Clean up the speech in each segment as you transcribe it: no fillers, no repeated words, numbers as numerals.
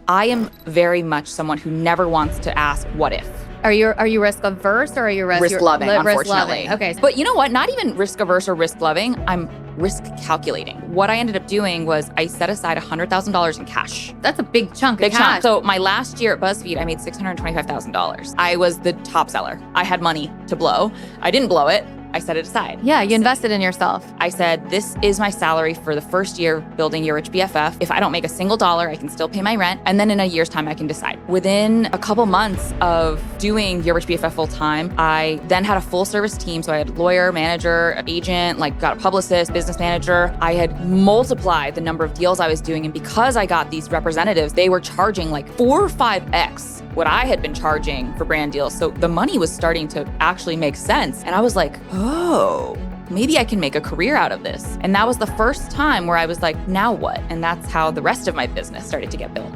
I am very much someone who never wants to ask what if. Are you risk averse or are you risk loving? Unfortunately. Okay. But you know what? Not even risk averse or risk loving. I'm risk calculating. What I ended up doing was I set aside $100,000 in cash. That's a big chunk of cash. So my last year at BuzzFeed, I made $625,000. I was the top seller. I had money to blow. I didn't blow it. I set it aside. Yeah, you invested in yourself. I said, this is my salary for the first year building Your Rich BFF. If I don't make a single dollar, I can still pay my rent. And then in a year's time, I can decide. Within a couple months of doing Your Rich BFF full time, I then had a full service team. So I had lawyer, manager, agent, got a publicist, business manager. I had multiplied the number of deals I was doing. And because I got these representatives, they were charging 4 or 5x what I had been charging for brand deals. So the money was starting to actually make sense. And I was like, oh, maybe I can make a career out of this. And that was the first time where I was like, now what? And that's how the rest of my business started to get built.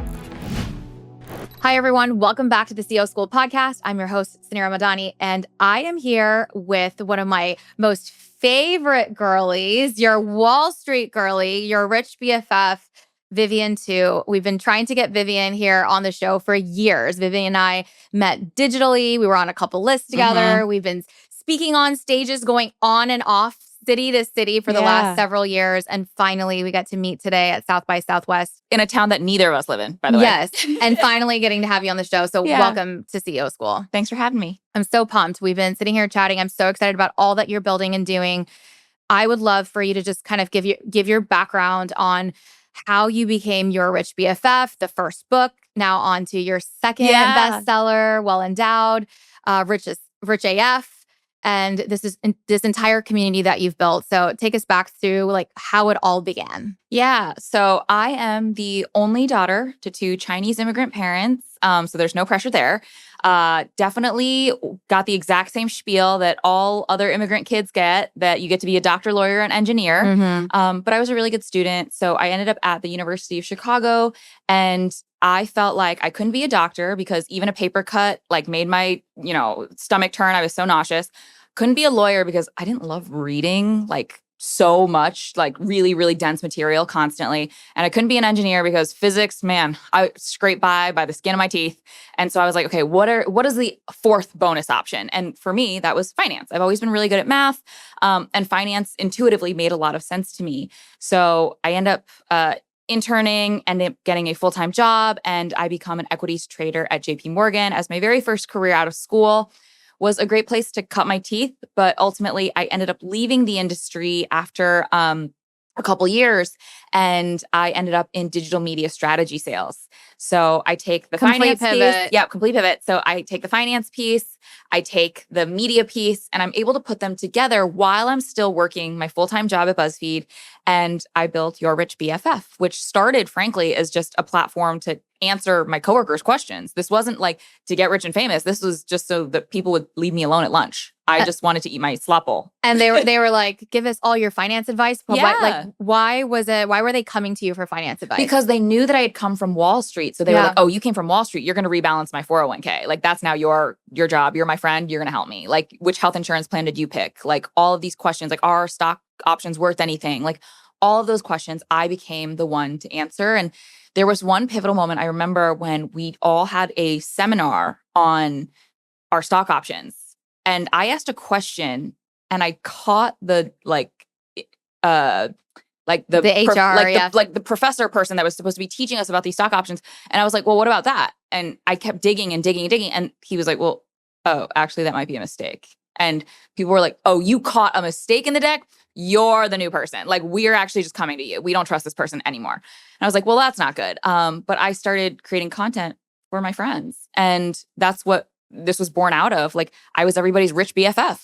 Hi, everyone. Welcome back to the CEO School podcast. I'm your host, Sanira Madani, and I am here with one of my most favorite girlies, your Wall Street girly, your rich BFF, Vivian Tu. We've been trying to get Vivian here on the show for years. Vivian and I met digitally. We were on a couple lists together. We've been speaking on stages, going on and off city to city for the last several years. And finally, we got to meet today at South by Southwest. In a town that neither of us live in, by the way. Yes. And finally getting to have you on the show. So welcome to CEO School. Thanks for having me. I'm so pumped. We've been sitting here chatting. I'm so excited about all that you're building and doing. I would love for you to just kind of give your background on how you became Your Rich BFF, the first book, now on to your second bestseller, Well Endowed, Rich AF, and this entire community that you've built. So take us back through how it all began. Yeah. So I am the only daughter to 2 Chinese immigrant parents. So there's no pressure there. Definitely got the exact same spiel that all other immigrant kids get, that you get to be a doctor, lawyer, and engineer. But I was a really good student. So I ended up at the University of Chicago, and I felt like I couldn't be a doctor because even a paper cut made my, stomach turn. I was so nauseous. Couldn't be a lawyer because I didn't love reading so much, really, really dense material constantly. And I couldn't be an engineer because physics, man, I scraped by the skin of my teeth. And so I was like, okay, what is the 4th bonus option? And for me, that was finance. I've always been really good at math, and finance intuitively made a lot of sense to me. So I end up interning, ended up getting a full-time job, and I become an equities trader at JP Morgan as my very first career out of school. Was a great place to cut my teeth, but ultimately I ended up leaving the industry after a couple years, and I ended up in digital media strategy sales. So I take the finance piece. Yeah, complete pivot. So I take the finance piece, I take the media piece, and I'm able to put them together while I'm still working my full-time job at BuzzFeed. And I built Your Rich BFF, which started, frankly, as just a platform to answer my coworkers' questions. This wasn't to get rich and famous. This was just so that people would leave me alone at lunch. I just wanted to eat my slop bowl. And they were like, give us all your finance advice. Yeah. Why were they coming to you for finance advice? Because they knew that I had come from Wall Street. So they were like, oh, you came from Wall Street. You're going to rebalance my 401k. That's now your job. You're my friend. You're going to help me. Which health insurance plan did you pick? All of these questions, are stock options worth anything? All of those questions, I became the one to answer. And there was one pivotal moment I remember when we all had a seminar on our stock options. And I asked a question, and I caught the HR, the professor person that was supposed to be teaching us about these stock options. And I was like, well, what about that? And I kept digging and digging and digging. And he was like, well, oh, actually, that might be a mistake. And people were like, oh, you caught a mistake in the deck? You're the new person. We're actually just coming to you. We don't trust this person anymore. And I was like, well, that's not good. But I started creating content for my friends. And that's what this was born out of. I was everybody's rich BFF.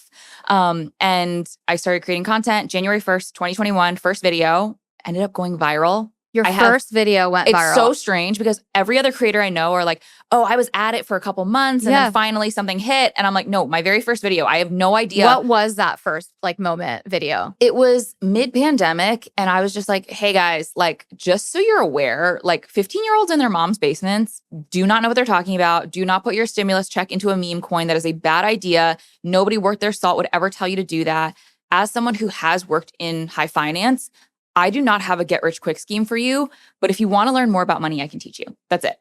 And I started creating content January 1st, 2021, first video, ended up going viral. Your first video went viral. It's so strange because every other creator I know are like, oh, I was at it for a couple months and then finally something hit. And I'm like, no, my very first video, I have no idea. What was that first moment video? It was mid-pandemic. And I was just like, hey guys, just so you're aware, 15-year-olds in their mom's basements do not know what they're talking about. Do not put your stimulus check into a meme coin. That is a bad idea. Nobody worth their salt would ever tell you to do that. As someone who has worked in high finance, I do not have a get-rich-quick scheme for you, but if you want to learn more about money, I can teach you. That's it.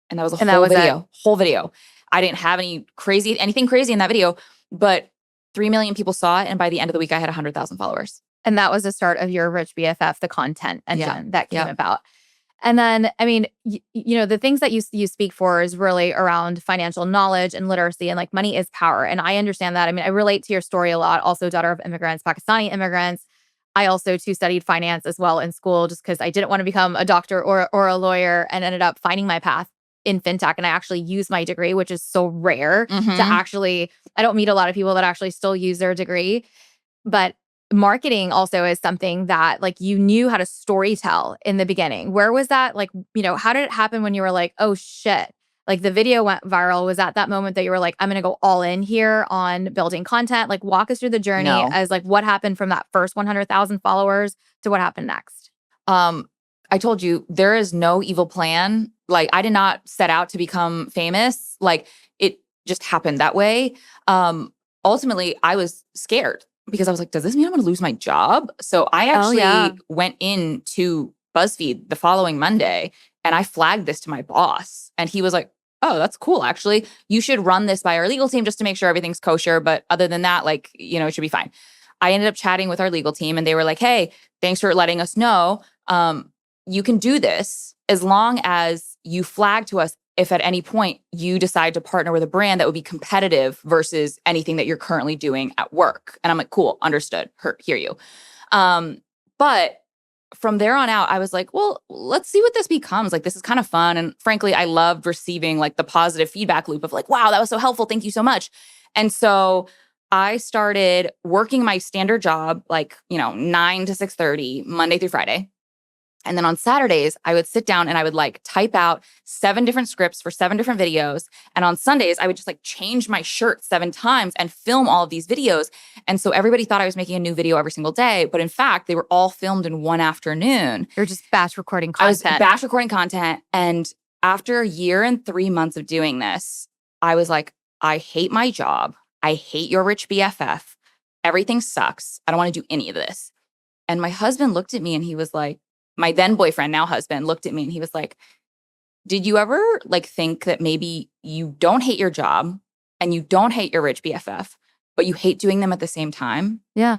And that was a And that whole was video, whole video. I didn't have anything crazy in that video, but 3 million people saw it. And by the end of the week, I had 100,000 followers. And that was the start of Your Rich BFF, the content engine that came about. And then, I mean, the things that you speak for is really around financial knowledge and literacy, and like money is power. And I understand that. I mean, I relate to your story a lot. Also, daughter of immigrants, Pakistani immigrants. I also too studied finance as well in school, just because I didn't want to become a doctor or a lawyer, and ended up finding my path in fintech. And I actually use my degree, which is so rare to actually, I don't meet a lot of people that actually still use their degree. But marketing also is something that like you knew how to storytell in the beginning. Where was that? Like, how did it happen when you were like, oh shit, like the video went viral? Was that moment that you were like, I'm going to go all in here on building content? Like walk us through the journey as like what happened from that first 100,000 followers to what happened next. I told you there is no evil plan. Like I did not set out to become famous. Like it just happened that way. Ultimately, I was scared because I was like, does this mean I'm going to lose my job? So I actually went into BuzzFeed the following Monday and I flagged this to my boss. And he was like, oh, that's cool. Actually, you should run this by our legal team just to make sure everything's kosher. But other than that, like, it should be fine. I ended up chatting with our legal team and they were like, hey, thanks for letting us know. You can do this as long as you flag to us if at any point you decide to partner with a brand that would be competitive versus anything that you're currently doing at work. And I'm like, cool, understood, hear you. But from there on out, I was like, well, let's see what this becomes. Like, this is kind of fun. And frankly, I loved receiving like the positive feedback loop of like, wow, that was so helpful. Thank you so much. And so I started working my standard job, like, 9 to 6:30, Monday through Friday. And then on Saturdays, I would sit down and I would like type out 7 different scripts for 7 different videos. And on Sundays, I would just like change my shirt 7 times and film all of these videos. And so everybody thought I was making a new video every single day. But in fact, they were all filmed in one afternoon. You're just batch recording content. I was batch recording content. And after a year and 3 months of doing this, I was like, I hate my job. I hate Your Rich BFF. Everything sucks. I don't want to do any of this. And my husband looked at me and he was like, my then boyfriend, now husband, looked at me and he was like, did you ever like think that maybe you don't hate your job and you don't hate your rich BFF, but you hate doing them at the same time? Yeah.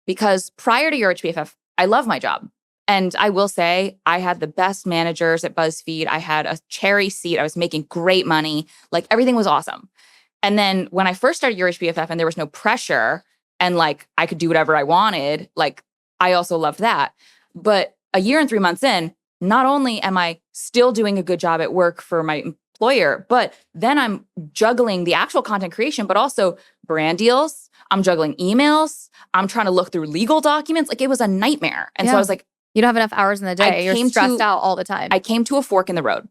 Because prior to Your Rich BFF, I love my job. And I will say I had the best managers at BuzzFeed. I had a cherry seat. I was making great money. Like everything was awesome. And then when I first started Your Rich BFF and there was no pressure and like I could do whatever I wanted, like I also loved that. But a year and 3 months in, not only am I still doing a good job at work for my employer, but then I'm juggling the actual content creation, but also brand deals. I'm juggling emails. I'm trying to look through legal documents. Like it was a nightmare. And so I was like, you don't have enough hours in the day. You're stressed out all the time. I came to a fork in the road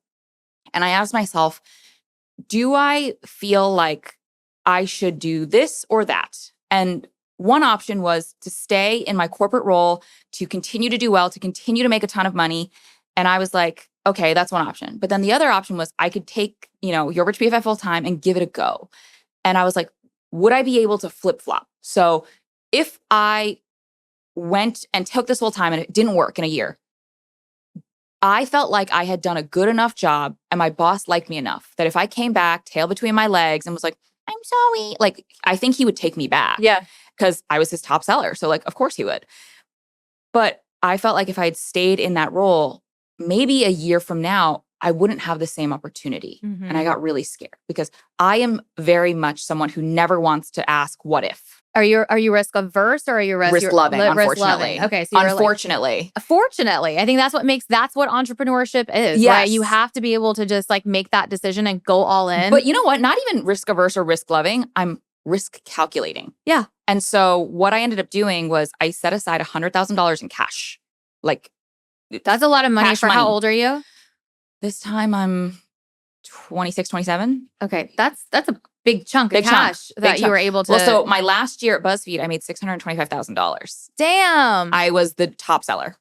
and I asked myself, do I feel like I should do this or that? And one option was to stay in my corporate role, to continue to do well, to continue to make a ton of money. And I was like, okay, that's one option. But then the other option was I could take, Your Rich BFF full time and give it a go. And I was like, would I be able to flip flop? So if I went and took this full time and it didn't work in a year, I felt like I had done a good enough job and my boss liked me enough that if I came back, tail between my legs and was like, I'm sorry, like, I think he would take me back. Yeah. Because I was his top seller. So like, of course he would. But I felt like if I had stayed in that role, maybe a year from now, I wouldn't have the same opportunity. Mm-hmm. And I got really scared because I am very much someone who never wants to ask what if. Are you risk averse or are you risk loving? Unfortunately. Risk loving. Okay. So unfortunately. Fortunately, I think that's what entrepreneurship is. Yes. Right? You have to be able to just like make that decision and go all in. But you know what? Not even risk averse or risk loving. I'm risk calculating. Yeah. And so what I ended up doing was I set aside $100,000 in cash. Like that's a lot of money for money. How old are you? This time I'm 26, 27. Okay. That's a big chunk of cash that you were able to. Well, so my last year at BuzzFeed, I made $625,000. Damn. I was the top seller.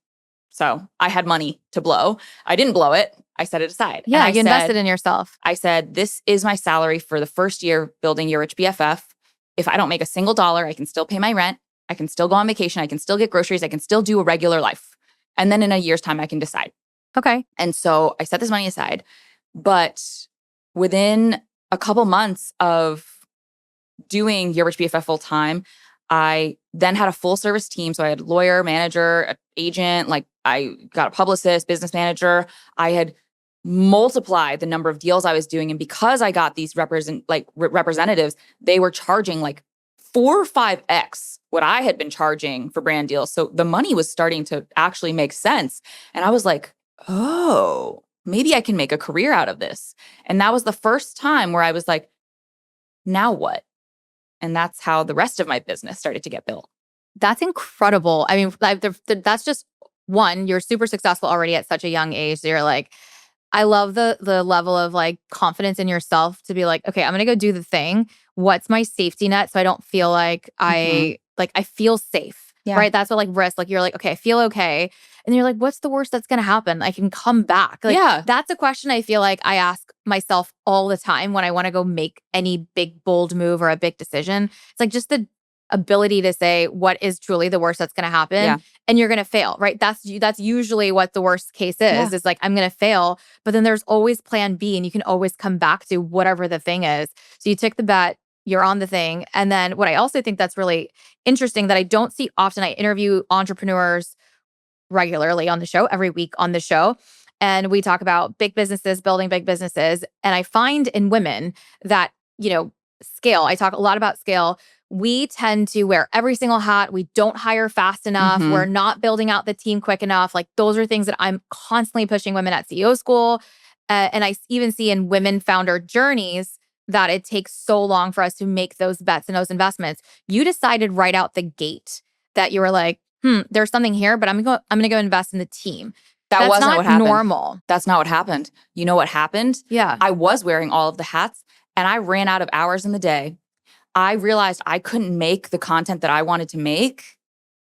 So I had money to blow. I didn't blow it. I set it aside. Yeah, you invested in yourself. I said, this is my salary for the first year building Your Rich BFF. If I don't make a single dollar, I can still pay my rent. I can still go on vacation. I can still get groceries. I can still do a regular life. And then in a year's time, I can decide. Okay. And so I set this money aside. But within a couple months of doing Your Rich BFF full time, I then had a full service team. So I had lawyer, manager, agent, like I got a publicist, business manager. I had multiplied the number of deals I was doing. And because I got these representatives, they were charging like 4 or 5x what I had been charging for brand deals. So the money was starting to actually make sense. And I was like, oh, maybe I can make a career out of this. And that was the first time where I was like, now what? And that's how the rest of my business started to get built. That's incredible. I mean, like, that's just one, you're super successful already at such a young age. So you're like, I love the level of like confidence in yourself to be like, okay, I'm gonna go do the thing. What's my safety net so I don't feel like I feel safe. Yeah. Right. That's what like risk. Like you're like, okay, I feel okay. And you're like, what's the worst that's gonna happen? I can come back. Like, Yeah. that's a question I feel like I ask myself all the time when I want to go make any big, bold move or a big decision. It's like just the ability to say what is truly the worst that's going to happen. Yeah. And you're going to fail, right? That's usually what the worst case is. Is like, I'm going to fail, but then there's always plan B and you can always come back to whatever the thing is. So you took the bet, you're on the thing. And then what I also think that's really interesting that I don't see often, I interview entrepreneurs regularly on the show, every week on the show. And we talk about big businesses, building big businesses. And I find in women that, scale, I talk a lot about scale. We tend to wear every single hat. We don't hire fast enough. Mhm. We're not building out the team quick enough. Like those are things that I'm constantly pushing women at CEO school. And I even see in women founder journeys that it takes so long for us to make those bets and those investments. You decided right out the gate that you were like, there's something here, but I'm gonna go invest in the team. That's wasn't not what happened. Normal. That's not what happened. You know what happened? Yeah. I was wearing all of the hats and I ran out of hours in the day. I realized I couldn't make the content that I wanted to make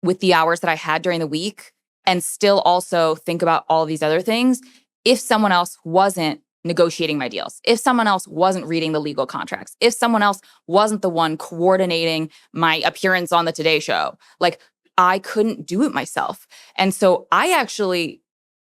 with the hours that I had during the week and still also think about all these other things if someone else wasn't negotiating my deals, if someone else wasn't reading the legal contracts, if someone else wasn't the one coordinating my appearance on the Today Show. Like, I couldn't do it myself. And so I actually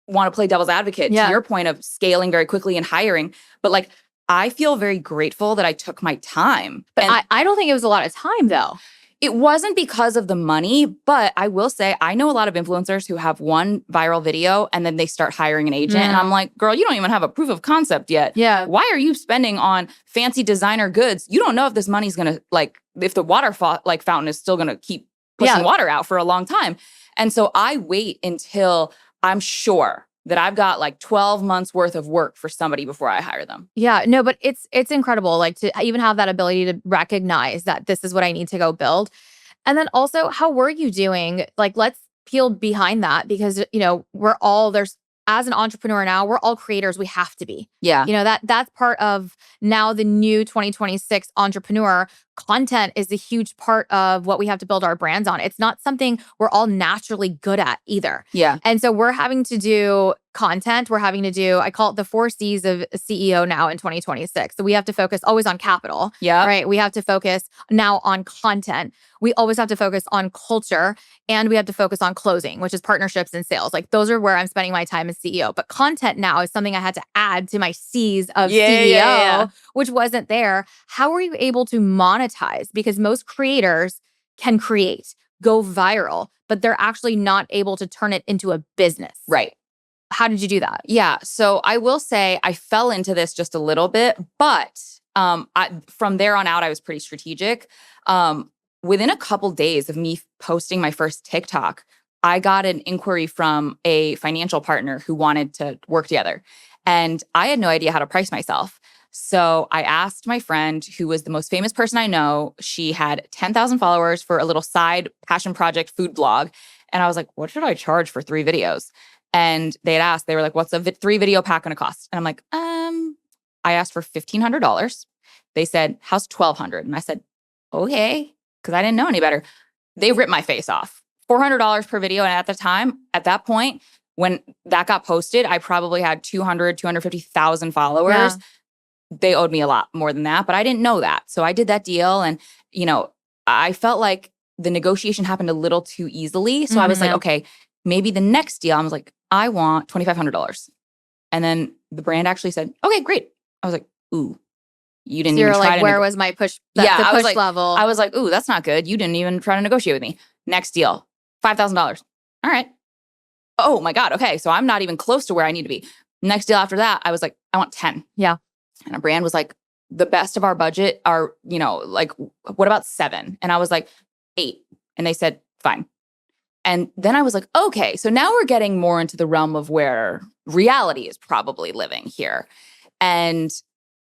want to play devil's advocate to your point of scaling very quickly and hiring. But like, I feel very grateful that I took my time. But I don't think it was a lot of time though. It wasn't because of the money, but I will say I know a lot of influencers who have one viral video and then they start hiring an agent. And I'm like, girl, you don't even have a proof of concept yet. Yeah. Why are you spending on fancy designer goods? You don't know if this money's going to, like, if the water fountain is still going to keep pushing water out for a long time. And so I wait until I'm sure that I've got like 12 months worth of work for somebody before I hire them. Yeah, no, but it's incredible, like, to even have that ability to recognize that this is what I need to go build. And then also, how were you doing? Like, let's peel behind that because, as an entrepreneur now, we're all creators. We have to be. Yeah. That's part of now the new 2026 entrepreneur. Content is a huge part of what we have to build our brands on. It's not something we're all naturally good at either. Yeah. And so we're having to do content. We're having to do, I call it the 4 C's of a CEO now in 2026. So we have to focus always on capital. Yeah. Right. We have to focus now on content. We always have to focus on culture, and we have to focus on closing, which is partnerships and sales. Like those are where I'm spending my time as CEO. But content now is something I had to add to my C's of CEO, which wasn't there. How were you able to monetize? Because most creators can create, go viral, but they're actually not able to turn it into a business. Right. How did you do that? Yeah. So I will say I fell into this just a little bit, but from there on out, I was pretty strategic. Within a couple days of me posting my first TikTok, I got an inquiry from a financial partner who wanted to work together. And I had no idea how to price myself. So I asked my friend, who was the most famous person I know. She had 10,000 followers for a little side passion project food blog. And I was like, what should I charge for 3 videos? And they had asked, they were like, what's a 3 video pack going to cost? And I'm like, I asked for $1,500. They said, how's $1,200? And I said, okay, because I didn't know any better. They ripped my face off. $400 per video. And at that point, when that got posted, I probably had 250,000 followers. Yeah. They owed me a lot more than that, but I didn't know that. So I did that deal. And, I felt like the negotiation happened a little too easily. So I was like, okay, maybe the next deal, I was like, I want $2,500. And then the brand actually said, okay, great. I was like, ooh, you didn't So even you're try like, to where was my push? The I was push like, level. I was like, ooh, that's not good. You didn't even try to negotiate with me. Next deal, $5,000. All right. Oh my God. Okay. So I'm not even close to where I need to be. Next deal after that, I was like, I want 10. Yeah. And a brand was like, the best of our budget are, like, what about 7? And I was like, 8. And they said, fine. And then I was like, okay, so now we're getting more into the realm of where reality is probably living here. And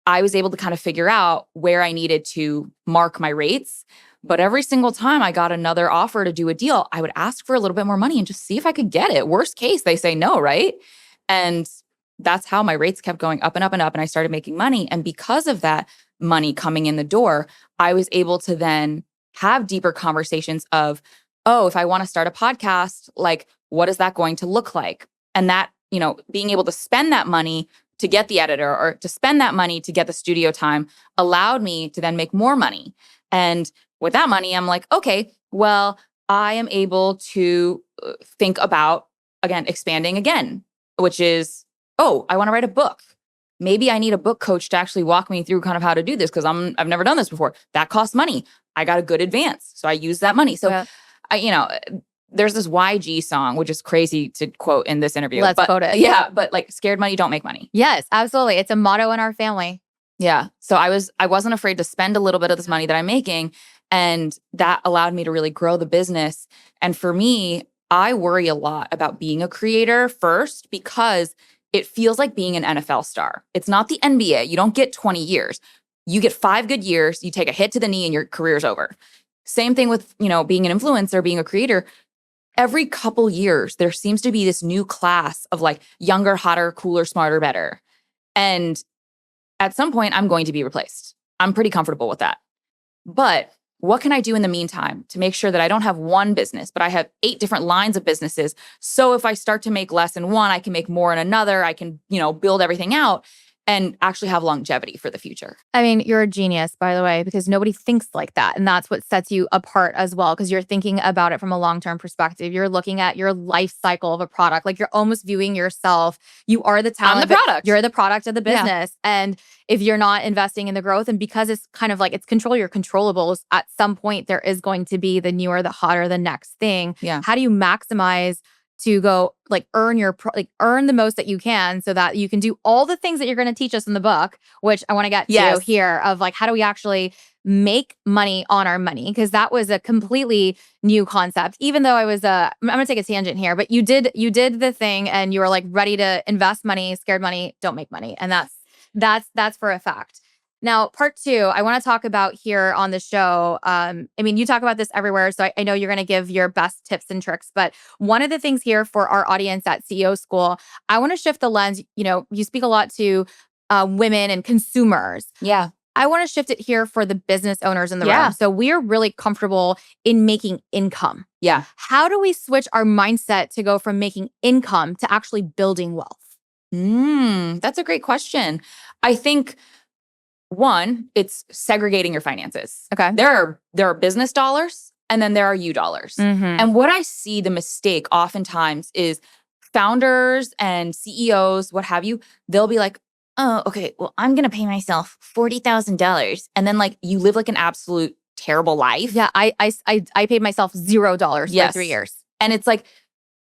I was able to kind of figure out where I needed to mark my rates. But every single time I got another offer to do a deal, I would ask for a little bit more money and just see if I could get it. Worst case, they say no, right? And that's how my rates kept going up and up and up. And I started making money. And because of that money coming in the door, I was able to then have deeper conversations of, oh, if I want to start a podcast, like, what is that going to look like? And that, being able to spend that money to get the editor or to spend that money to get the studio time allowed me to then make more money. And with that money, I'm like, okay, well, I am able to think about, again, expanding again, which is, oh, I want to write a book. Maybe I need a book coach to actually walk me through kind of how to do this because I've never done this before. That costs money. I got a good advance. So I use that money. So, yeah. There's this YG song, which is crazy to quote in this interview. Let's quote it. Yeah, but like scared money don't make money. Yes, absolutely. It's a motto in our family. Yeah. So I wasn't afraid to spend a little bit of this money that I'm making. And that allowed me to really grow the business. And for me, I worry a lot about being a creator first because it feels like being an NFL star. It's not the NBA. You don't get 20 years. You get 5 good years, you take a hit to the knee and your career's over. Same thing with, being an influencer, being a creator. Every couple years, there seems to be this new class of like younger, hotter, cooler, smarter, better. And at some point, I'm going to be replaced. I'm pretty comfortable with that. But what can I do in the meantime to make sure that I don't have one business, but I have 8 different lines of businesses? So if I start to make less in one, I can make more in another. I can, build everything out and actually have longevity for the future. I mean, you're a genius, by the way, because nobody thinks like that. And that's what sets you apart as well, because you're thinking about it from a long-term perspective. You're looking at your life cycle of a product. Like you're almost viewing yourself. You are the talent. I'm the product. You're the product of the business. Yeah. And if you're not investing in the growth, and because it's kind of like it's control your controllables, at some point there is going to be the newer, the hotter, the next thing. Yeah. How do you maximize to go like earn the most that you can so that you can do all the things that you're going to teach us in the book, which I want to get to here of like, how do we actually make money on our money? Because that was a completely new concept, even though I'm going to take a tangent here, but you did the thing and you were like ready to invest money, scared money, don't make money. And that's for a fact. Now, part 2, I want to talk about here on the show. You talk about this everywhere, so I know you're going to give your best tips and tricks. But one of the things here for our audience at CEO School, I want to shift the lens. You speak a lot to women and consumers. Yeah. I want to shift it here for the business owners in the room. So we're really comfortable in making income. Yeah. How do we switch our mindset to go from making income to actually building wealth? That's a great question. I think one, it's segregating your finances. Okay. There are business dollars and then there are you dollars. Mm-hmm. And what I see the mistake oftentimes is founders and CEOs, what have you, they'll be like, oh, okay, well, I'm going to pay myself $40,000. And then like you live like an absolute terrible life. Yeah, I paid myself $0 for 3 years. And it's like,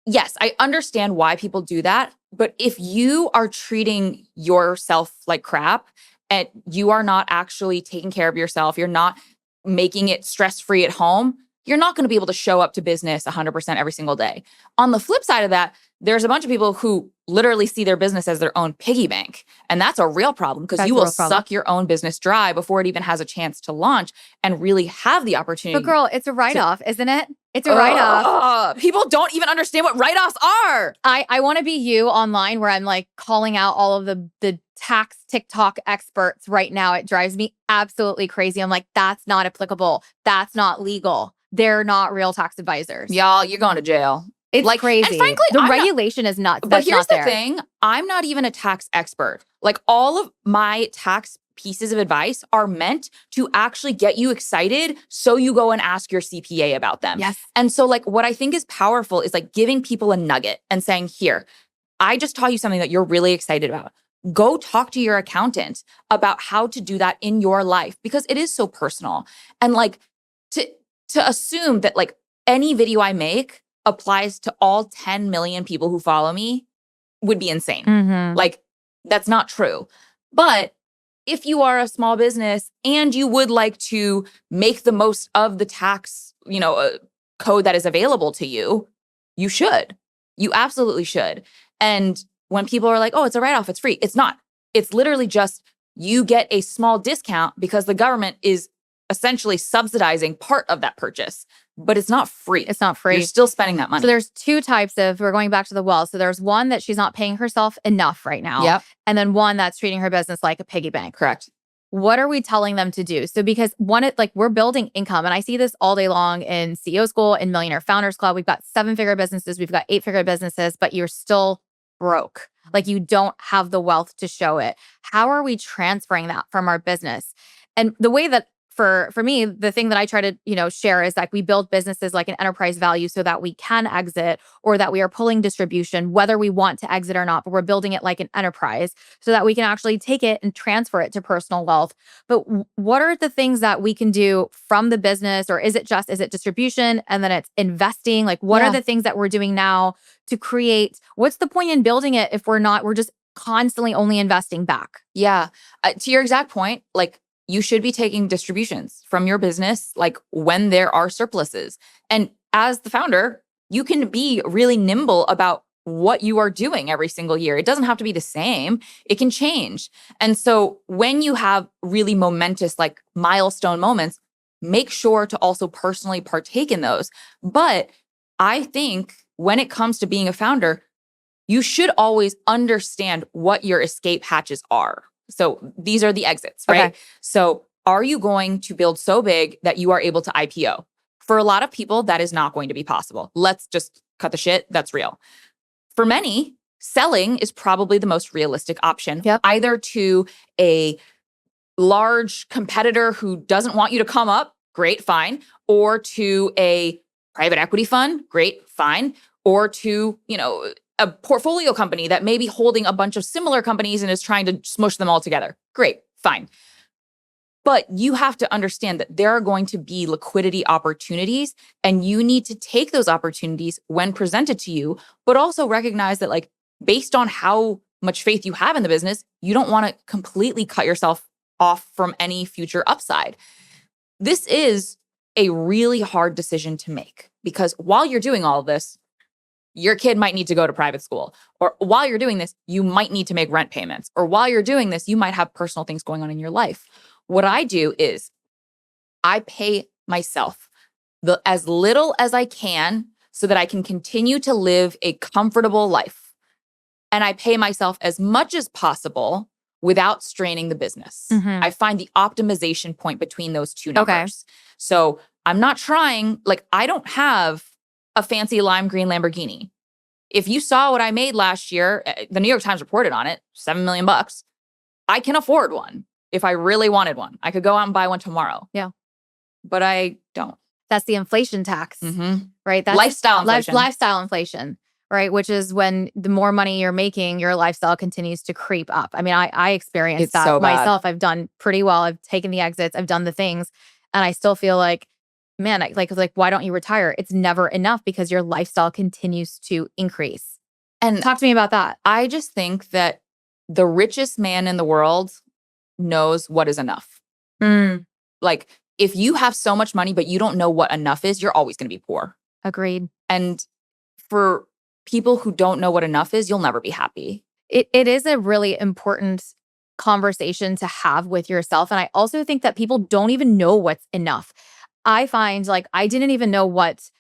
yes, I understand why people do that. But if you are treating yourself like crap, and you are not actually taking care of yourself, you're not making it stress-free at home, you're not going to be able to show up to business 100% every single day. On the flip side of that, there's a bunch of people who literally see their business as their own piggy bank. And that's a real problem because you will suck your own business dry before it even has a chance to launch and really have the opportunity. But girl, it's a write-off, isn't it? It's a write-off. People don't even understand what write-offs are. I want to be you online where I'm like calling out all of the tax TikTok experts right now. It drives me absolutely crazy. I'm like, that's not applicable. That's not legal. They're not real tax advisors. Y'all, you're going to jail. It's like crazy. And frankly, the regulation is nuts. But here's the thing. I'm not even a tax expert. Like all of my tax pieces of advice are meant to actually get you excited so you go and ask your CPA about them. Yes. And so like what I think is powerful is like giving people a nugget and saying, here, I just taught you something that you're really excited about. Go talk to your accountant about how to do that in your life because it is so personal. And like to assume that like any video I make applies to all 10 million people who follow me would be insane. Mm-hmm. Like that's not true. But if you are a small business and you would like to make the most of the tax, code that is available to you, you should. You absolutely should. And when people are like, oh, it's a write-off, it's free. It's not. It's literally just you get a small discount because the government is essentially subsidizing part of that purchase, but it's not free. It's not free. You're still spending that money. So there's two types of, we're going back to the well. So there's one that she's not paying herself enough right now. Yep. And then one that's treating her business like a piggy bank. Correct. What are we telling them to do? So because we're building income, and I see this all day long in CEO school, in Millionaire Founders Club. We've got 7-figure businesses, we've got 8-figure businesses, but you're still broke. Like you don't have the wealth to show it. How are we transferring that from our business? And the way that for me, the thing that I try to, share is like we build businesses like an enterprise value so that we can exit or that we are pulling distribution, whether we want to exit or not, but we're building it like an enterprise so that we can actually take it and transfer it to personal wealth. But what are the things that we can do from the business, or is it distribution and then it's investing? Like what are the things that we're doing now to create, what's the point in building it if we're just constantly only investing back? Yeah. To your exact point, like you should be taking distributions from your business, like when there are surpluses. And as the founder, you can be really nimble about what you are doing every single year. It doesn't have to be the same. It can change. And so when you have really momentous, like milestone moments, make sure to also personally partake in those. But I think when it comes to being a founder, you should always understand what your escape hatches are. So these are the exits, right? Okay. So are you going to build so big that you are able to IPO? For a lot of people, that is not going to be possible. Let's just cut the shit. That's real. For many, selling is probably the most realistic option, either to a large competitor who doesn't want you to come up, great, fine, or to a private equity fund, great, fine, or to, a portfolio company that may be holding a bunch of similar companies and is trying to smush them all together. Great, fine. But you have to understand that there are going to be liquidity opportunities and you need to take those opportunities when presented to you, but also recognize that like based on how much faith you have in the business, you don't want to completely cut yourself off from any future upside. This is a really hard decision to make because while you're doing all of this, your kid might need to go to private school. Or while you're doing this, you might need to make rent payments. Or while you're doing this, you might have personal things going on in your life. What I do is I pay myself as little as I can so that I can continue to live a comfortable life. And I pay myself as much as possible without straining the business. Mm-hmm. I find the optimization point between those two numbers. Okay. So I'm not trying, I don't have a fancy lime green Lamborghini. If you saw what I made last year, the New York Times reported on it, $7 million. I can afford one if I really wanted one. I could go out and buy one tomorrow. Yeah. But I don't. That's the inflation tax, right? That's lifestyle inflation. Lifestyle inflation, right? Which is when the more money you're making, your lifestyle continues to creep up. I mean, I experienced that so myself. I've done pretty well. I've taken the exits. I've done the things. And I still feel like, man, like, why don't you retire? It's never enough because your lifestyle continues to increase. And talk to me about that. I just think that the richest man in the world knows what is enough. Like, if you have so much money, but you don't know what enough is, you're always going to be poor. Agreed. And for people who don't know what enough is, you'll never be happy. It is a really important conversation to have with yourself. And I also think that people don't even know what's enough. I find I didn't even know what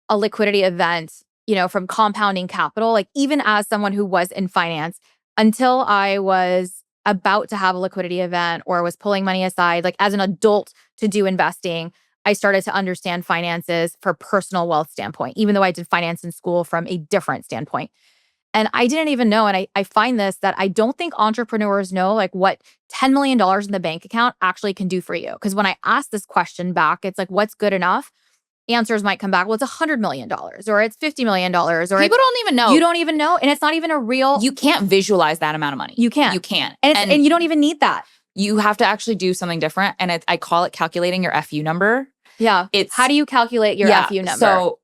a liquidity event, from compounding capital, even as someone who was in finance, until I was about to have a liquidity event or was pulling money aside, as an adult to do investing, I started to understand finances for personal wealth standpoint, even though I did finance in school from a different standpoint. And I didn't even know. And I find this that I don't think entrepreneurs know what $10 million in the bank account actually can do for you. Because when I ask this question back, it's what's good enough? answers might come back, well, it's $100 million or it's $50 million or People don't even know. You don't even know. And it's not even a real. You can't visualize that amount of money. You can't. You can't. And you don't even need that. You have to actually do something different. And I call it calculating your FU number. Yeah. How do you calculate your FU number? So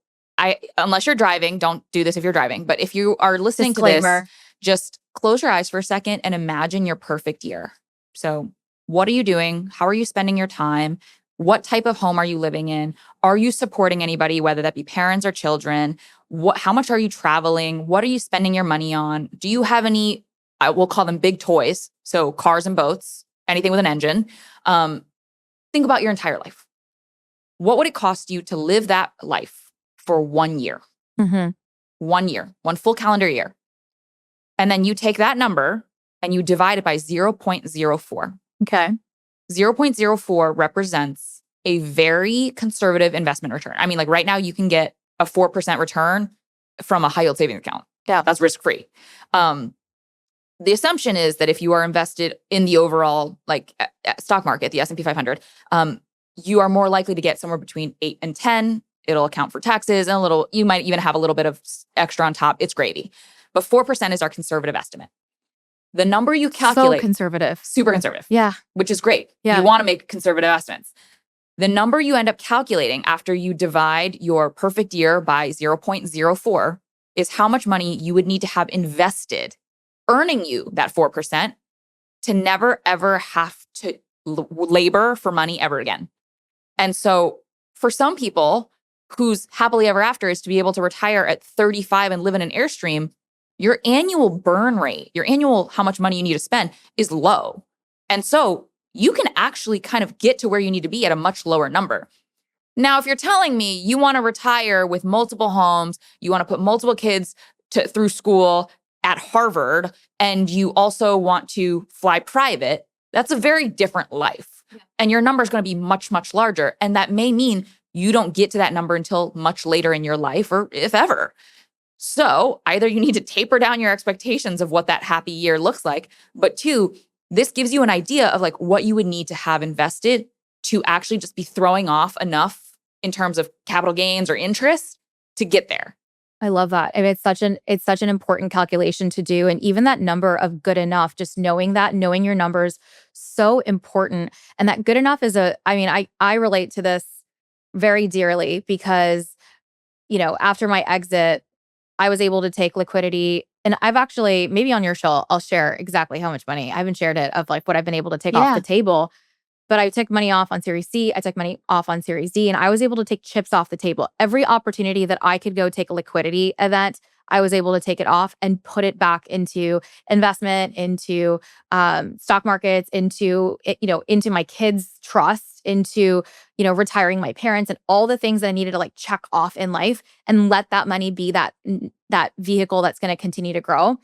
unless you're driving, don't do this if you're driving. But if you are listening to this, just close your eyes for a second and imagine your perfect year. So what are you doing? How are you spending your time? What type of home are you living in? Are you supporting anybody, whether that be parents or children? How much are you traveling? What are you spending your money on? Do you have any, we'll call them big toys, so cars and boats, anything with an engine? Think about your entire life. What would it cost you to live that life for 1 year? 1 year, one full calendar year. And then you take that number and you divide it by 0.04. Okay. 0.04 represents a very conservative investment return. I mean, like right now you can get a 4% return from a high yield savings account. Yeah. That's risk-free. The assumption is that if you are invested in the overall like stock market, the S&P 500, you are more likely to get somewhere between 8 and 10. It'll account for taxes and you might even have a little bit of extra on top. It's gravy. But 4% is our conservative estimate. The number you calculate— So conservative. Super conservative. Yeah. Which is great. Yeah. You want to make conservative estimates. The number you end up calculating after you divide your perfect year by 0.04 is how much money you would need to have invested, earning you that 4% to never, ever have to labor for money ever again. And so for some people whose happily ever after is to be able to retire at 35 and live in an Airstream, your annual burn rate, your annual how much money you need to spend is low. And so you can actually kind of get to where you need to be at a much lower number. Now, if you're telling me you want to retire with multiple homes, you want to put multiple kids through school at Harvard, and you also want to fly private, that's a very different life. Yeah. And your number is going to be much, much larger. And that may mean you don't get to that number until much later in your life, or if ever. So either you need to taper down your expectations of what that happy year looks like, but two, this gives you an idea of like what you would need to have invested to actually just be throwing off enough in terms of capital gains or interest to get there. I love that. I mean, it's such an important calculation to do. And even that number of good enough, just knowing your numbers, so important. And that good enough is I relate to this very dearly because, after my exit, I was able to take liquidity. And I've actually, maybe on your show, I'll share exactly how much money. I haven't shared it of like what I've been able to take off the table. But I took money off on Series C. I took money off on Series D. And I was able to take chips off the table. Every opportunity that I could go take a liquidity event, I was able to take it off and put it back into investment, into stock markets, into my kids' trust, into retiring my parents, and all the things that I needed to like check off in life, and let that money be that vehicle that's going to continue to grow.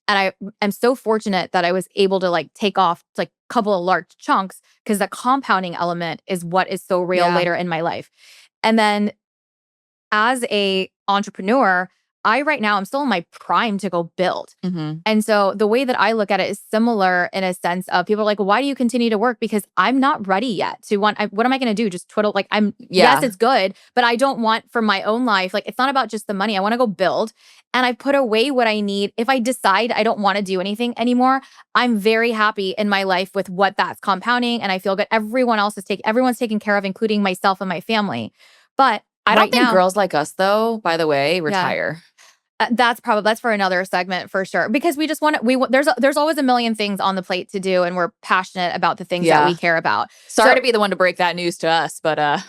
And I am so fortunate that I was able to like take off like a couple of large chunks, because the compounding element is what is so real later in my life. And then as a entrepreneur, right now I'm still in my prime to go build. Mm-hmm. And so the way that I look at it is similar in a sense of people are like, well, why do you continue to work? Because I'm not ready yet to what am I going to do? Just twiddle? Like yes, it's good, but I don't want for my own life. Like it's not about just the money. I want to go build. And I put away what I need. If I decide I don't want to do anything anymore, I'm very happy in my life with what that's compounding. And I feel good. Everyone's taken care of, including myself and my family. But I don't think girls like us, though, by the way, retire. That's for another segment for sure, because we just want to, there's always a million things on the plate to do, and we're passionate about the things that we care about. Sorry to be the one to break that news to us, but the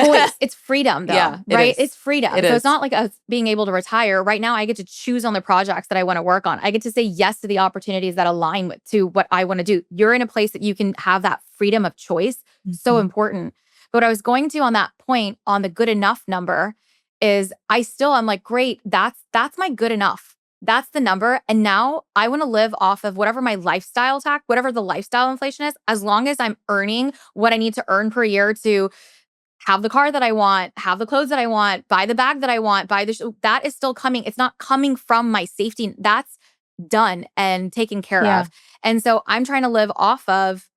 choice, it's freedom though, right? It's freedom. It's not like us being able to retire. Right now, I get to choose on the projects that I want to work on. I get to say yes to the opportunities that align to what I want to do. You're in a place that you can have that freedom of choice. Mm-hmm. So important. But what I was going to on that point on the good enough number is I'm like, great, that's my good enough. That's the number. And now I want to live off of whatever my lifestyle whatever the lifestyle inflation is, as long as I'm earning what I need to earn per year to have the car that I want, have the clothes that I want, buy the bag that I want, that is still coming. It's not coming from my safety. That's done and taken care of. And so I'm trying to live off of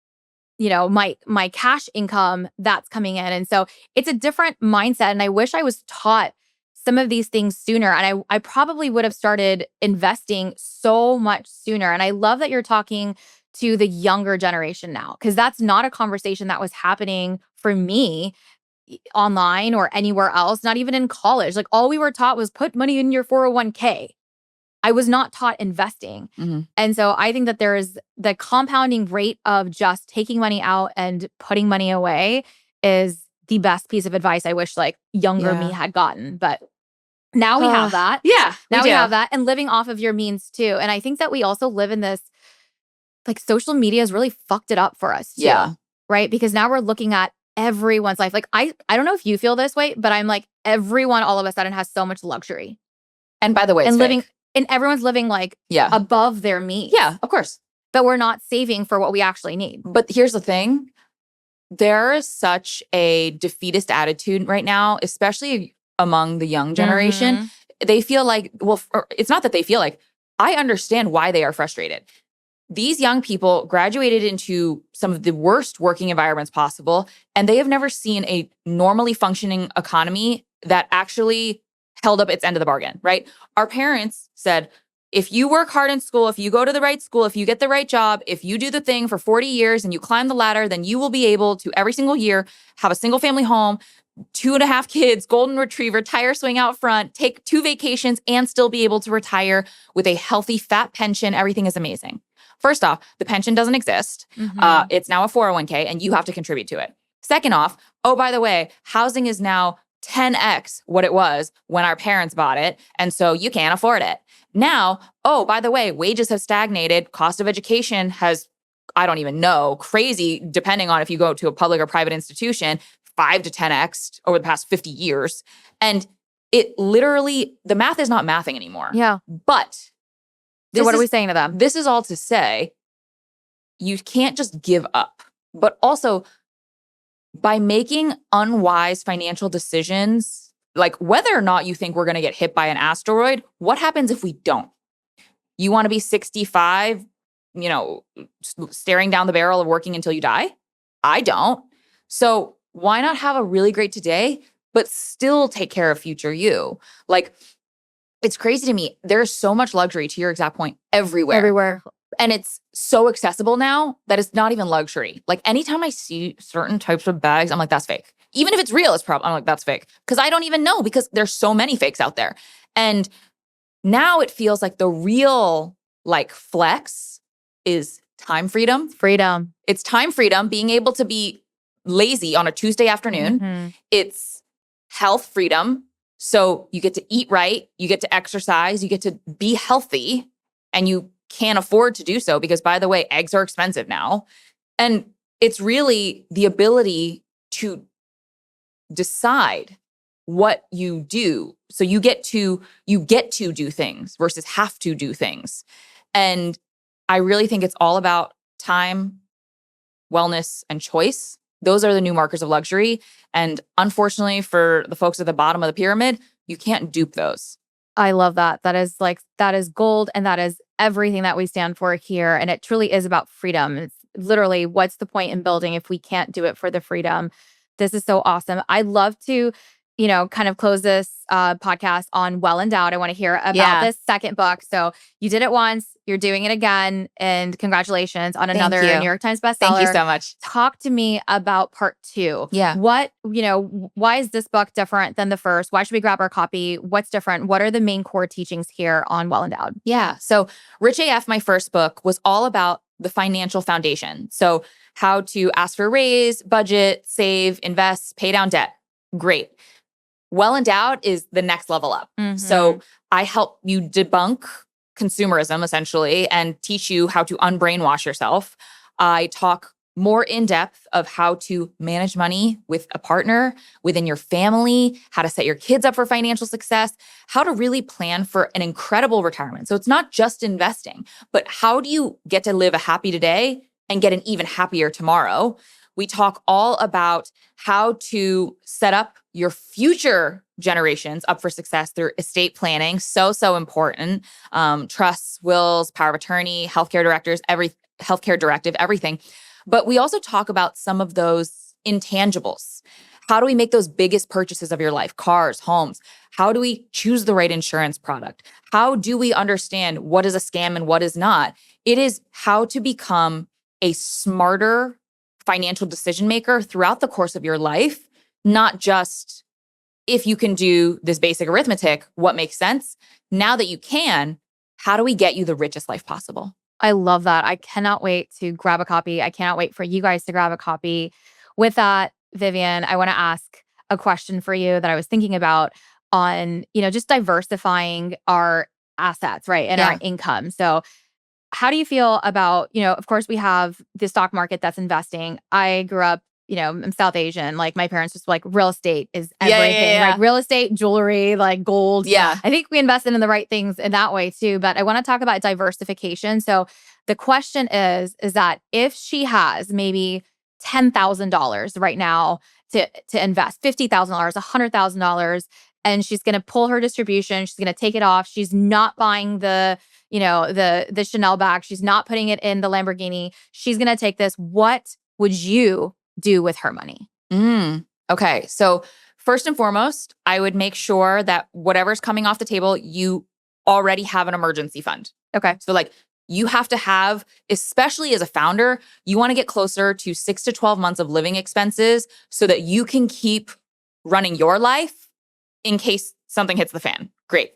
my cash income that's coming in. And so it's a different mindset. And I wish I was taught some of these things sooner. And I probably would have started investing so much sooner. And I love that you're talking to the younger generation now, because that's not a conversation that was happening for me online or anywhere else, not even in college. Like all we were taught was put money in your 401k. I was not taught investing. Mm-hmm. And so I think that there is the compounding rate of just taking money out and putting money away is the best piece of advice I wish like younger me had gotten. But now we have that. Yeah. Now we have that, and living off of your means too. And I think that we also live in this, like social media has really fucked it up for us too. Yeah. Right? Because now we're looking at everyone's life. Like I don't know if you feel this way, but I'm like everyone all of a sudden has so much luxury. And by the way, and living and everyone's living like above their means. Yeah, of course. But we're not saving for what we actually need. But here's the thing. There is such a defeatist attitude right now, especially among the young generation. Mm-hmm. They feel like, well, it's not that they feel like, I understand why they are frustrated. These young people graduated into some of the worst working environments possible, and they have never seen a normally functioning economy that actually held up its end of the bargain, right? Our parents said, if you work hard in school, if you go to the right school, if you get the right job, if you do the thing for 40 years and you climb the ladder, then you will be able to every single year have a single family home, 2.5 kids, golden retriever, tire swing out front, take 2 vacations, and still be able to retire with a healthy, fat pension. Everything is amazing. First off, the pension doesn't exist. Mm-hmm. It's now a 401k and you have to contribute to it. Second off, oh, by the way, housing is now 10x what it was when our parents bought it. And so you can't afford it. Now, oh, by the way, wages have stagnated. Cost of education has, I don't even know, crazy, depending on if you go to a public or private institution, 5 to 10x over the past 50 years. And it literally, the math is not mathing anymore. Yeah. But so what are we saying to them? This is all to say, you can't just give up. But also, by making unwise financial decisions, like whether or not you think we're going to get hit by an asteroid, what happens if we don't? You want to be 65, staring down the barrel of working until you die? I don't. So why not have a really great today, but still take care of future you? Like, it's crazy to me. There's so much luxury, to your exact point, everywhere. And it's so accessible now that it's not even luxury. Like anytime I see certain types of bags, I'm like, that's fake. Even if it's real, I'm like, that's fake. Because I don't even know, because there's so many fakes out there. And now it feels like the real like flex is time freedom. It's time freedom, being able to be lazy on a Tuesday afternoon. Mm-hmm. It's health freedom. So you get to eat right, you get to exercise, you get to be healthy, and you can't afford to do so because, by the way, eggs are expensive now. And it's really the ability to decide what you do. So you get to do things versus have to do things. And I really think it's all about time, wellness, and choice. Those are the new markers of luxury. And unfortunately for the folks at the bottom of the pyramid, you can't dupe those. I love that. That is gold, and that is everything that we stand for here. And it truly is about freedom. It's literally, what's the point in building if we can't do it for the freedom? This is so awesome. I'd love to, kind of close this podcast on Well Endowed. I want to hear about this second book. So you did it once, you're doing it again, and congratulations on another New York Times bestseller. Thank you so much. Talk to me about part 2. Yeah. Why is this book different than the first? Why should we grab our copy? What's different? What are the main core teachings here on Well Endowed? Yeah. So Rich AF, my first book, was all about the financial foundation. So how to ask for a raise, budget, save, invest, pay down debt. Great. Well Endowed is the next level up. Mm-hmm. So I help you debunk consumerism, essentially, and teach you how to unbrainwash yourself. I talk more in depth of how to manage money with a partner, within your family, how to set your kids up for financial success, how to really plan for an incredible retirement. So it's not just investing, but how do you get to live a happy today and get an even happier tomorrow? We talk all about how to set up your future generations up for success through estate planning. So important. Trusts, wills, power of attorney, healthcare directive, everything. But we also talk about some of those intangibles. How do we make those biggest purchases of your life? Cars, homes. How do we choose the right insurance product? How do we understand what is a scam and what is not? It is how to become a smarter financial decision maker throughout the course of your life, not just if you can do this basic arithmetic, what makes sense? Now that you can, how do we get you the richest life possible? I love that. I cannot wait to grab a copy. I cannot wait for you guys to grab a copy. With that, Vivian, I want to ask a question for you that I was thinking about on, just diversifying our assets, right? And our income. So how do you feel about, of course, we have the stock market that's investing. I grew up, I'm South Asian. Like my parents just like real estate is everything, right? Real estate, jewelry, like gold. Yeah. I think we invested in the right things in that way too. But I want to talk about diversification. So the question is that if she has maybe $10,000 right now to invest, $50,000, $100,000, and she's going to pull her distribution, she's going to take it off. She's not buying the Chanel bag. She's not putting it in the Lamborghini. She's going to take this. What would you do with her money? Okay. So first and foremost, I would make sure that whatever's coming off the table, you already have an emergency fund. Okay. So like you have to have, especially as a founder, you want to get closer to 6 to 12 months of living expenses so that you can keep running your life in case something hits the fan. Great.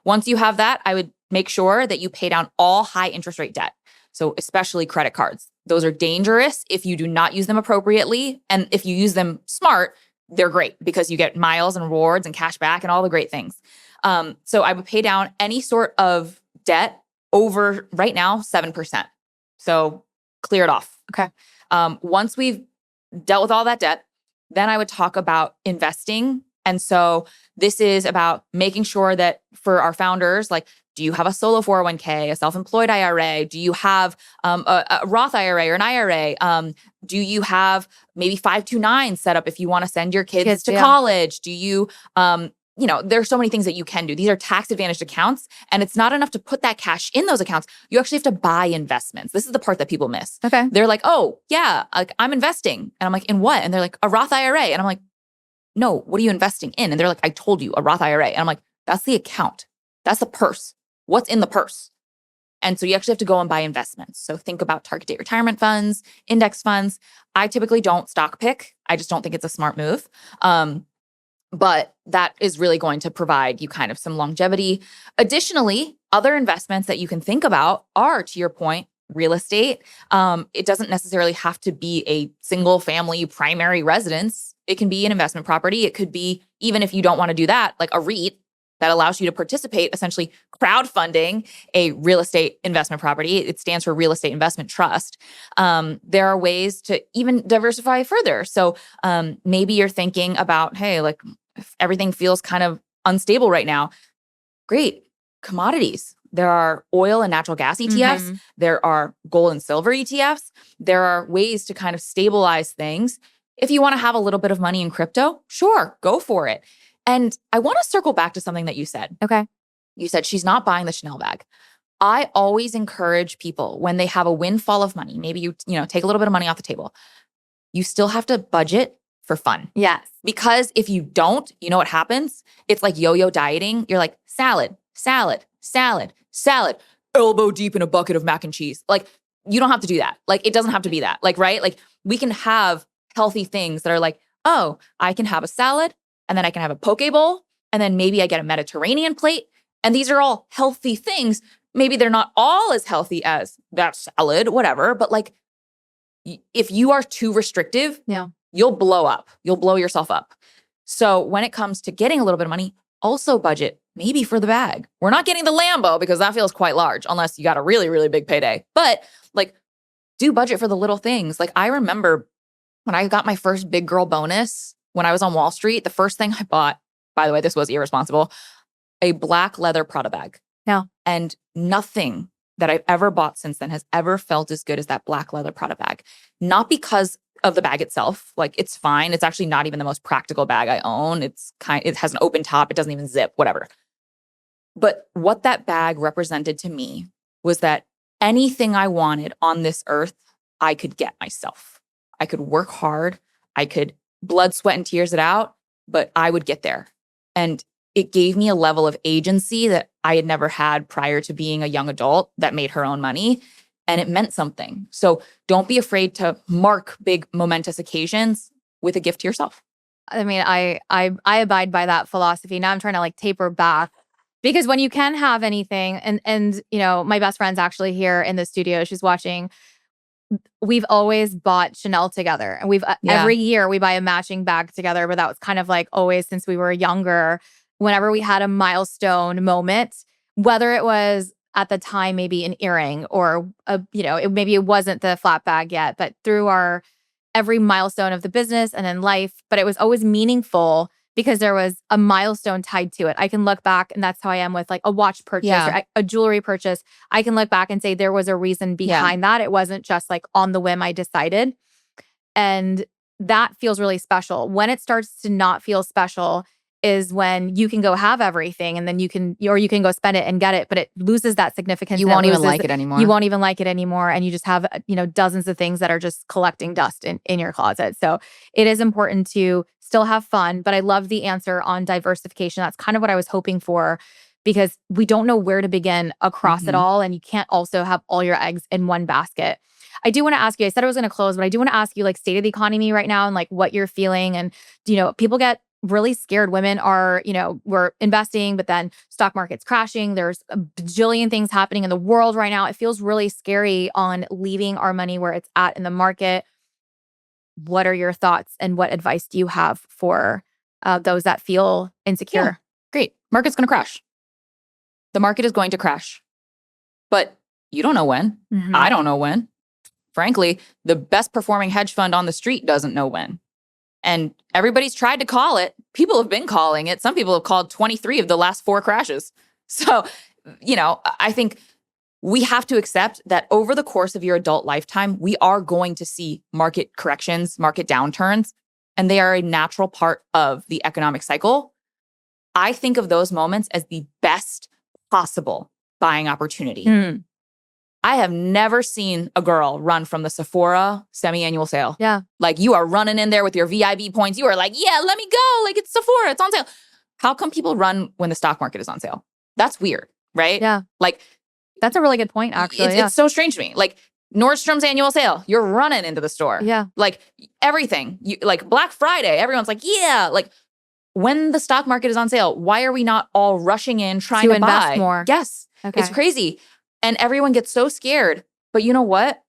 Once you have that, I would make sure that you pay down all high interest rate debt. So especially credit cards. Those are dangerous if you do not use them appropriately. And if you use them smart, they're great because you get miles and rewards and cash back and all the great things. So I would pay down any sort of debt over right now, 7%. So clear it off. Okay. Once we've dealt with all that debt, then I would talk about investing. And so this is about making sure that for our founders, like, do you have a solo 401k, a self-employed IRA? Do you have a Roth IRA or an IRA? Do you have maybe 529 set up if you want to send your kids to college? Do you, there's so many things that you can do. These are tax advantaged accounts, and it's not enough to put that cash in those accounts. You actually have to buy investments. This is the part that people miss. Okay. They're like, oh yeah, like I'm investing. And I'm like, in what? And they're like, a Roth IRA. And I'm like, no, what are you investing in? And they're like, I told you, a Roth IRA. And I'm like, that's the account. That's the purse. What's in the purse? And so you actually have to go and buy investments. So think about target date retirement funds, index funds. I typically don't stock pick. I just don't think it's a smart move. But that is really going to provide you kind of some longevity. Additionally, other investments that you can think about are, to your point, real estate. It doesn't necessarily have to be a single family primary residence. It can be an investment property. It could be, even if you don't want to do that, like a REIT that allows you to participate, essentially crowdfunding a real estate investment property. It stands for Real Estate Investment Trust. There are ways to even diversify further. So maybe you're thinking about, hey, like if everything feels kind of unstable right now, great, commodities. There are oil and natural gas ETFs. Mm-hmm. There are gold and silver ETFs. There are ways to kind of stabilize things. If you want to have a little bit of money in crypto, sure, go for it. And I want to circle back to something that you said. Okay. You said she's not buying the Chanel bag. I always encourage people when they have a windfall of money, maybe you take a little bit of money off the table, you still have to budget for fun. Yes. Because if you don't, you know what happens? It's like yo-yo dieting. You're like salad, salad, salad, salad, elbow deep in a bucket of mac and cheese. Like you don't have to do that. Like it doesn't have to be that. Like, right? Like we can have healthy things that are like, oh, I can have a salad, and then I can have a poke bowl, and then maybe I get a Mediterranean plate. And these are all healthy things. Maybe they're not all as healthy as that salad, whatever. But like, if you are too restrictive, you'll blow up. You'll blow yourself up. So when it comes to getting a little bit of money, also budget maybe for the bag. We're not getting the Lambo because that feels quite large unless you got a really, really big payday. But like, do budget for the little things. Like I remember when I got my first big girl bonus, when I was on Wall Street, the first thing I bought, by the way, this was irresponsible, a black leather Prada bag. Yeah. And nothing that I've ever bought since then has ever felt as good as that black leather Prada bag. Not because of the bag itself. Like it's fine. It's actually not even the most practical bag I own. It has an open top. It doesn't even zip, whatever. But what that bag represented to me was that anything I wanted on this earth, I could get myself. I could work hard. I could blood, sweat, and tears it out, but I would get there. And it gave me a level of agency that I had never had prior to being a young adult that made her own money. And it meant something. So don't be afraid to mark big momentous occasions with a gift to yourself. I mean, I abide by that philosophy. Now I'm trying to like taper back, because when you can have anything, and you know, my best friend's actually here in the studio, she's watching. We've always bought Chanel together, and every year we buy a matching bag together, but that was kind of like always since we were younger. Whenever we had a milestone moment, whether it was at the time maybe an earring or maybe it wasn't the flat bag yet, but through our every milestone of the business and in life, but it was always meaningful because there was a milestone tied to it. I can look back, and that's how I am with like a watch purchase or a jewelry purchase. I can look back and say there was a reason behind that. It wasn't just like on the whim I decided. And that feels really special. When it starts to not feel special is when you can go have everything, and then you can go spend it and get it, but it loses that significance. You won't even like it anymore. You won't even like it anymore. And you just have, dozens of things that are just collecting dust in your closet. So it is important to still have fun, but I love the answer on diversification. That's kind of what I was hoping for, because we don't know where to begin across it all. And you can't also have all your eggs in one basket. I do want to ask you, I said I was going to close, but I do want to ask you like state of the economy right now and like what you're feeling. And, people get really scared. Women are, we're investing, but then stock market's crashing. There's a bajillion things happening in the world right now. It feels really scary on leaving our money where it's at in the market. What are your thoughts, and what advice do you have for those that feel insecure? Yeah, great. Market's going to crash. The market is going to crash, but you don't know when. I don't know when. Frankly, the best performing hedge fund on the street doesn't know when. And everybody's tried to call it. People have been calling it. Some people have called 23 of the last 4 crashes. So, I think we have to accept that over the course of your adult lifetime, we are going to see market corrections, market downturns, and they are a natural part of the economic cycle. I think of those moments as the best possible buying opportunity. I have never seen a girl run from the Sephora semi-annual sale. Yeah. Like, you are running in there with your VIB points. You are like, yeah, let me go. Like, it's Sephora. It's on sale. How come people run when the stock market is on sale? That's weird, right? Yeah. Like, that's a really good point, actually. It's so strange to me. Like, Nordstrom's annual sale, you're running into the store. Yeah. Like, everything. Like, Black Friday, everyone's like, yeah. Like, when the stock market is on sale, why are we not all rushing in trying to invest buy more? Yes. Okay. It's crazy. And everyone gets so scared. But you know what?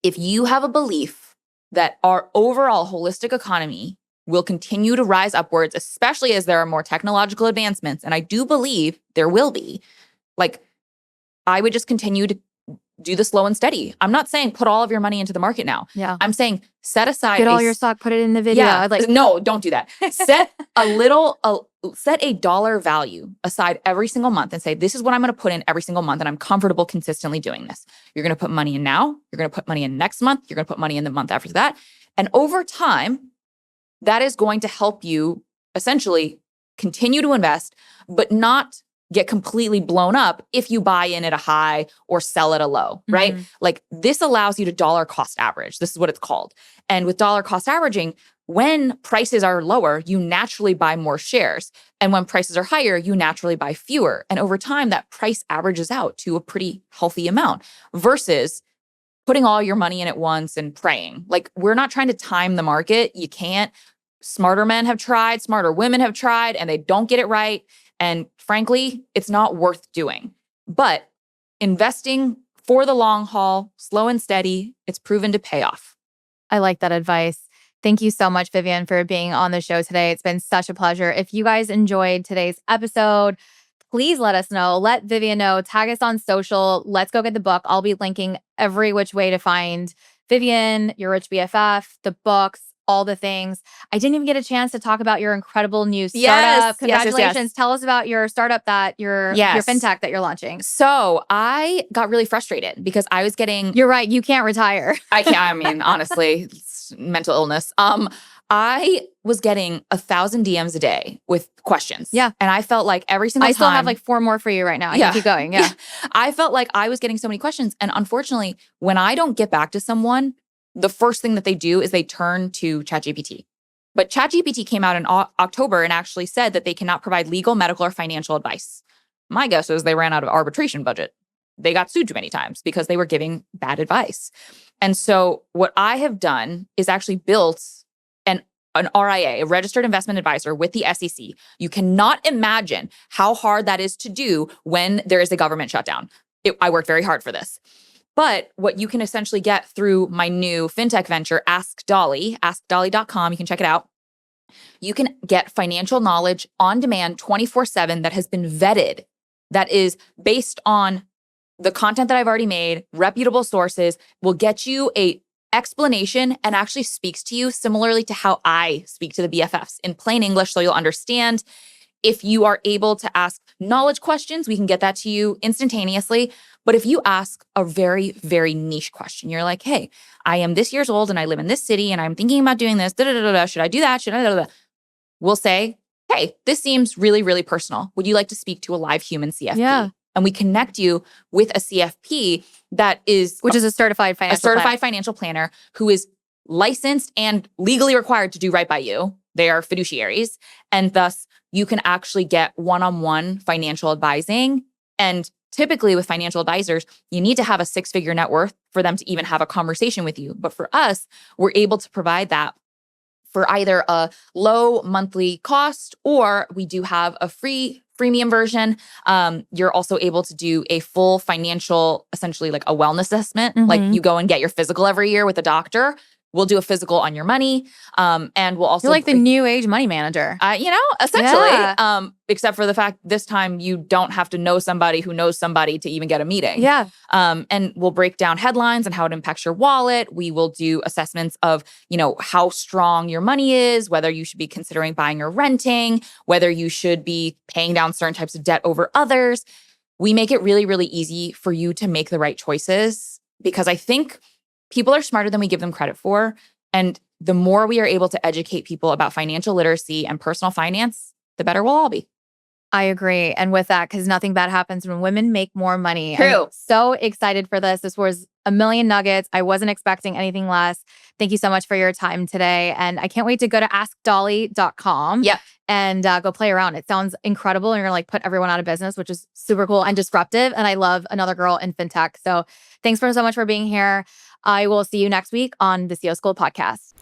If you have a belief that our overall holistic economy will continue to rise upwards, especially as there are more technological advancements, and I do believe there will be, like, I would just continue to do the slow and steady. I'm not saying put all of your money into the market now. Yeah. I'm saying set aside Get all your stock, put it in the video. Yeah. No, don't do that. Set a dollar value aside every single month and say, this is what I'm going to put in every single month, and I'm comfortable consistently doing this. You're going to put money in now. You're going to put money in next month. You're going to put money in the month after that. And over time, that is going to help you essentially continue to invest, but not get completely blown up if you buy in at a high or sell at a low, right? Like, this allows you to dollar cost average. This is what it's called. And with dollar cost averaging, when prices are lower, you naturally buy more shares. And when prices are higher, you naturally buy fewer. And over time, that price averages out to a pretty healthy amount versus putting all your money in at once and praying. Like, we're not trying to time the market. You can't. Smarter men have tried, smarter women have tried, and they don't get it right. And frankly, it's not worth doing. But investing for the long haul, slow and steady, it's proven to pay off. I like that advice. Thank you so much, Vivian, for being on the show today. It's been such a pleasure. If you guys enjoyed today's episode, please let us know. Let Vivian know. Tag us on social. Let's go get the book. I'll be linking every which way to find Vivian, Your Rich BFF, the books, all the things. I didn't even get a chance to talk about your incredible new startup. Yes, Congratulations. yes. Tell us about your startup your fintech that you're launching. So I got really frustrated because I was getting... You're right. You can't retire. I can't. I mean, honestly, it's mental illness. I was getting 1,000 DMs a day with questions. Yeah. And I felt like every single time. I still have like 4 more for you right now. I can keep going. Yeah. I felt like I was getting so many questions. And unfortunately, when I don't get back to someone, the first thing that they do is they turn to ChatGPT. But ChatGPT came out in October and actually said that they cannot provide legal, medical, or financial advice. My guess is they ran out of arbitration budget. They got sued too many times because they were giving bad advice. And so what I have done is actually built an RIA, a registered investment advisor with the SEC. You cannot imagine how hard that is to do when there is a government shutdown. I worked very hard for this. But what you can essentially get through my new fintech venture, Ask Dolly, askdolly.com, you can check it out. You can get financial knowledge on demand 24/7 that has been vetted, that is based on the content that I've already made, reputable sources, will get you a explanation and actually speaks to you similarly to how I speak to the BFFs in plain English, so you'll understand. If you are able to ask knowledge questions, we can get that to you instantaneously. But if you ask a very, very niche question, you're like, hey, I am this years old and I live in this city and I'm thinking about doing this. Should I do that? Should I? We'll say, hey, this seems really, really personal. Would you like to speak to a live human CFP? Yeah. And we connect you with a CFP which is a certified financial planner who is licensed and legally required to do right by you. They are fiduciaries. And thus, you can actually get one-on-one financial advising. And typically with financial advisors, you need to have a 6-figure net worth for them to even have a conversation with you. But for us, we're able to provide that for either a low monthly cost, or we do have a freemium version. You're also able to do a full financial, essentially like a wellness assessment. Mm-hmm. Like you go and get your physical every year with a doctor. We'll do a physical on your money. And we'll also— You're like the new age money manager. Essentially. Yeah. Except for the fact this time you don't have to know somebody who knows somebody to even get a meeting. Yeah. And we'll break down headlines and how it impacts your wallet. We will do assessments of, how strong your money is, whether you should be considering buying or renting, whether you should be paying down certain types of debt over others. We make it really, really easy for you to make the right choices, because I think people are smarter than we give them credit for. And the more we are able to educate people about financial literacy and personal finance, the better we'll all be. I agree. And with that, because nothing bad happens when women make more money. True. I'm so excited for this. This was a million nuggets. I wasn't expecting anything less. Thank you so much for your time today. And I can't wait to go to askdolly.com. Yep. And go play around. It sounds incredible. And you're going to put everyone out of business, which is super cool and disruptive. And I love another girl in fintech. So thanks so much for being here. I will see you next week on the CEO School podcast.